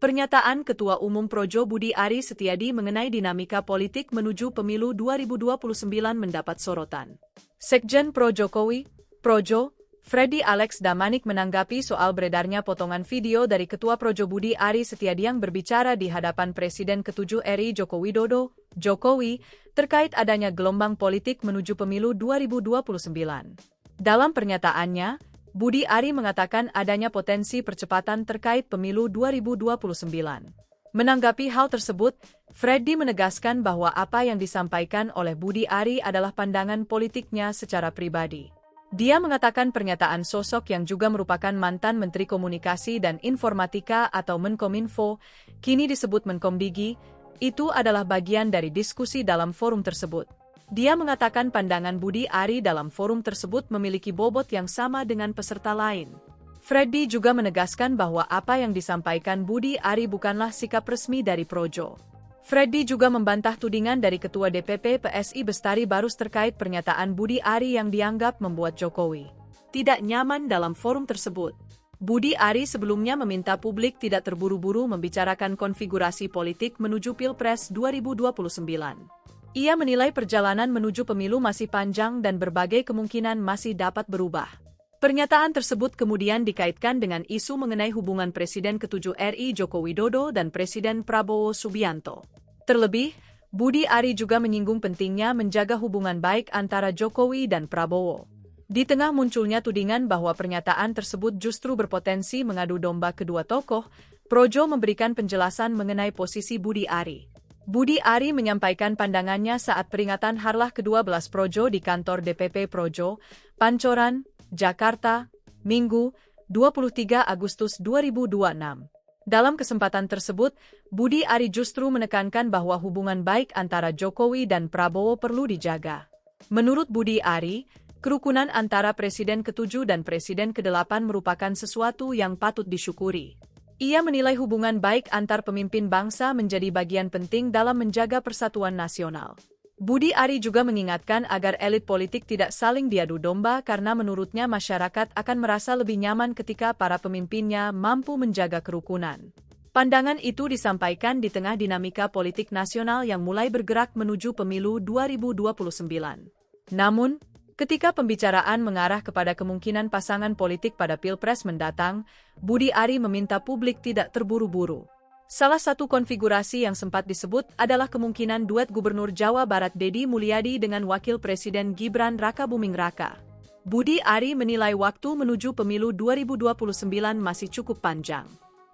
Pernyataan Ketua Umum Projo Budi Ari Setiadi mengenai dinamika politik menuju pemilu 2029 mendapat sorotan. Sekjen Pro Jokowi, Projo, Freddy Alex Damanik menanggapi soal beredarnya potongan video dari Ketua Projo Budi Ari Setiadi yang berbicara di hadapan Presiden ke-7 RI Joko Widodo, Jokowi, terkait adanya gelombang politik menuju pemilu 2029. Dalam pernyataannya, Budi Ari mengatakan adanya potensi percepatan terkait pemilu 2029. Menanggapi hal tersebut, Freddy menegaskan bahwa apa yang disampaikan oleh Budi Ari adalah pandangan politiknya secara pribadi. Dia mengatakan pernyataan sosok yang juga merupakan mantan Menteri Komunikasi dan Informatika atau Menkominfo, kini disebut Menkomdigi, itu adalah bagian dari diskusi dalam forum tersebut. Dia mengatakan pandangan Budi Ari dalam forum tersebut memiliki bobot yang sama dengan peserta lain. Freddy juga menegaskan bahwa apa yang disampaikan Budi Ari bukanlah sikap resmi dari Projo. Freddy juga membantah tudingan dari Ketua DPP PSI Bestari Barus terkait pernyataan Budi Ari yang dianggap membuat Jokowi tidak nyaman dalam forum tersebut. Budi Ari sebelumnya meminta publik tidak terburu-buru membicarakan konfigurasi politik menuju Pilpres 2029. Ia menilai perjalanan menuju pemilu masih panjang dan berbagai kemungkinan masih dapat berubah. Pernyataan tersebut kemudian dikaitkan dengan isu mengenai hubungan Presiden ke-7 RI Joko Widodo dan Presiden Prabowo Subianto. Terlebih, Budi Ari juga menyinggung pentingnya menjaga hubungan baik antara Jokowi dan Prabowo. Di tengah munculnya tudingan bahwa pernyataan tersebut justru berpotensi mengadu domba kedua tokoh, Projo memberikan penjelasan mengenai posisi Budi Ari. Budi Ari menyampaikan pandangannya saat peringatan Harlah ke-12 Projo di kantor DPP Projo, Pancoran, Jakarta, Minggu, 23 Agustus 2026. Dalam kesempatan tersebut, Budi Ari justru menekankan bahwa hubungan baik antara Jokowi dan Prabowo perlu dijaga. Menurut Budi Ari, kerukunan antara Presiden ke-7 dan Presiden ke-8 merupakan sesuatu yang patut disyukuri. Ia menilai hubungan baik antar pemimpin bangsa menjadi bagian penting dalam menjaga persatuan nasional. Budi Ari juga mengingatkan agar elit politik tidak saling diadu domba karena menurutnya masyarakat akan merasa lebih nyaman ketika para pemimpinnya mampu menjaga kerukunan. Pandangan itu disampaikan di tengah dinamika politik nasional yang mulai bergerak menuju pemilu 2029. Namun, ketika pembicaraan mengarah kepada kemungkinan pasangan politik pada Pilpres mendatang, Budi Ari meminta publik tidak terburu-buru. Salah satu konfigurasi yang sempat disebut adalah kemungkinan duet Gubernur Jawa Barat Deddy Mulyadi dengan Wakil Presiden Gibran Rakabuming Raka. Budi Ari menilai waktu menuju pemilu 2029 masih cukup panjang.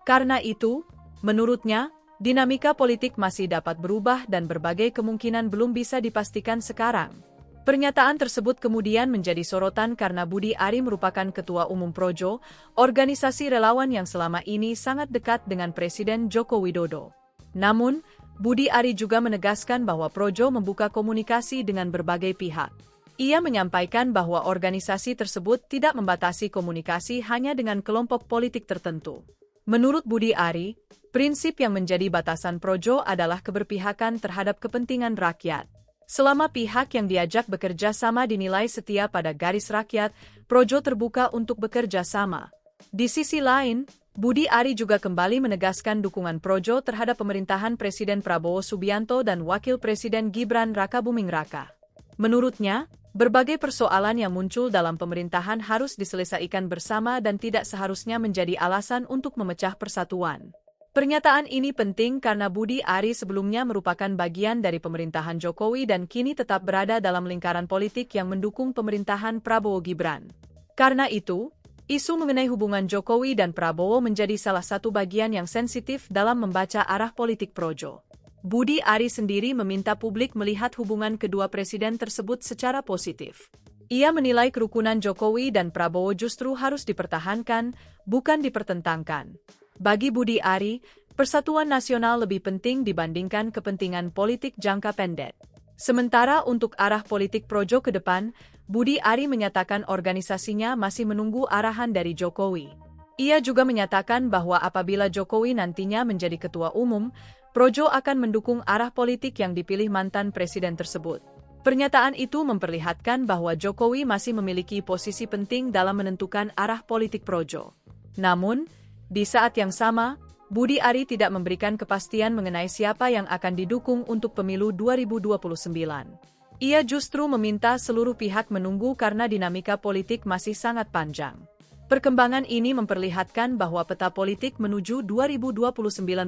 Karena itu, menurutnya, dinamika politik masih dapat berubah dan berbagai kemungkinan belum bisa dipastikan sekarang. Pernyataan tersebut kemudian menjadi sorotan karena Budi Ari merupakan Ketua Umum Projo, organisasi relawan yang selama ini sangat dekat dengan Presiden Joko Widodo. Namun, Budi Ari juga menegaskan bahwa Projo membuka komunikasi dengan berbagai pihak. Ia menyampaikan bahwa organisasi tersebut tidak membatasi komunikasi hanya dengan kelompok politik tertentu. Menurut Budi Ari, prinsip yang menjadi batasan Projo adalah keberpihakan terhadap kepentingan rakyat. Selama pihak yang diajak bekerja sama dinilai setia pada garis rakyat, Projo terbuka untuk bekerja sama. Di sisi lain, Budi Ari juga kembali menegaskan dukungan Projo terhadap pemerintahan Presiden Prabowo Subianto dan Wakil Presiden Gibran Rakabuming Raka. Menurutnya, berbagai persoalan yang muncul dalam pemerintahan harus diselesaikan bersama dan tidak seharusnya menjadi alasan untuk memecah persatuan. Pernyataan ini penting karena Budi Ari sebelumnya merupakan bagian dari pemerintahan Jokowi dan kini tetap berada dalam lingkaran politik yang mendukung pemerintahan Prabowo Gibran. Karena itu, isu mengenai hubungan Jokowi dan Prabowo menjadi salah satu bagian yang sensitif dalam membaca arah politik Projo. Budi Ari sendiri meminta publik melihat hubungan kedua presiden tersebut secara positif. Ia menilai kerukunan Jokowi dan Prabowo justru harus dipertahankan, bukan dipertentangkan. Bagi Budi Ari, persatuan nasional lebih penting dibandingkan kepentingan politik jangka pendek. Sementara untuk arah politik Projo ke depan, Budi Ari menyatakan organisasinya masih menunggu arahan dari Jokowi. Ia juga menyatakan bahwa apabila Jokowi nantinya menjadi ketua umum, Projo akan mendukung arah politik yang dipilih mantan presiden tersebut. Pernyataan itu memperlihatkan bahwa Jokowi masih memiliki posisi penting dalam menentukan arah politik Projo. Namun, di saat yang sama, Budi Ari tidak memberikan kepastian mengenai siapa yang akan didukung untuk pemilu 2029. Ia justru meminta seluruh pihak menunggu karena dinamika politik masih sangat panjang. Perkembangan ini memperlihatkan bahwa peta politik menuju 2029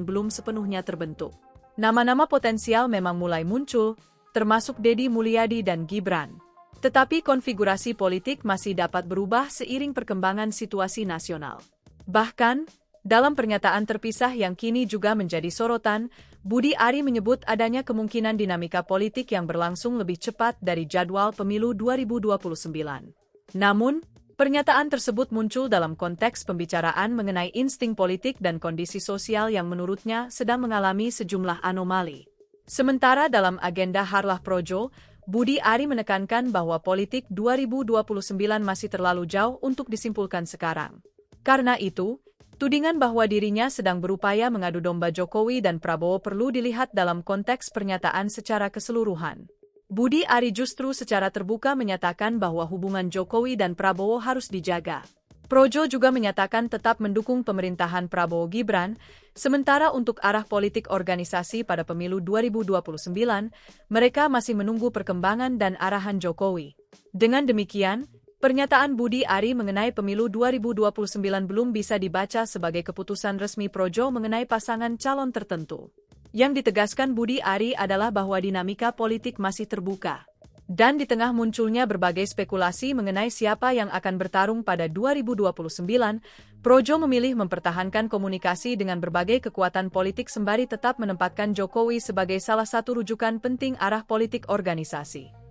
belum sepenuhnya terbentuk. Nama-nama potensial memang mulai muncul, termasuk Deddy Mulyadi dan Gibran. Tetapi konfigurasi politik masih dapat berubah seiring perkembangan situasi nasional. Bahkan, dalam pernyataan terpisah yang kini juga menjadi sorotan, Budi Ari menyebut adanya kemungkinan dinamika politik yang berlangsung lebih cepat dari jadwal pemilu 2029. Namun, pernyataan tersebut muncul dalam konteks pembicaraan mengenai insting politik dan kondisi sosial yang menurutnya sedang mengalami sejumlah anomali. Sementara dalam agenda Harlah Projo, Budi Ari menekankan bahwa politik 2029 masih terlalu jauh untuk disimpulkan sekarang. Karena itu, tudingan bahwa dirinya sedang berupaya mengadu domba Jokowi dan Prabowo perlu dilihat dalam konteks pernyataan secara keseluruhan. Budi Ari justru secara terbuka menyatakan bahwa hubungan Jokowi dan Prabowo harus dijaga. Projo juga menyatakan tetap mendukung pemerintahan Prabowo Gibran, sementara untuk arah politik organisasi pada pemilu 2029, mereka masih menunggu perkembangan dan arahan Jokowi. Dengan demikian, pernyataan Budi Ari mengenai pemilu 2029 belum bisa dibaca sebagai keputusan resmi Projo mengenai pasangan calon tertentu. Yang ditegaskan Budi Ari adalah bahwa dinamika politik masih terbuka. Dan di tengah munculnya berbagai spekulasi mengenai siapa yang akan bertarung pada 2029, Projo memilih mempertahankan komunikasi dengan berbagai kekuatan politik sembari tetap menempatkan Jokowi sebagai salah satu rujukan penting arah politik organisasi.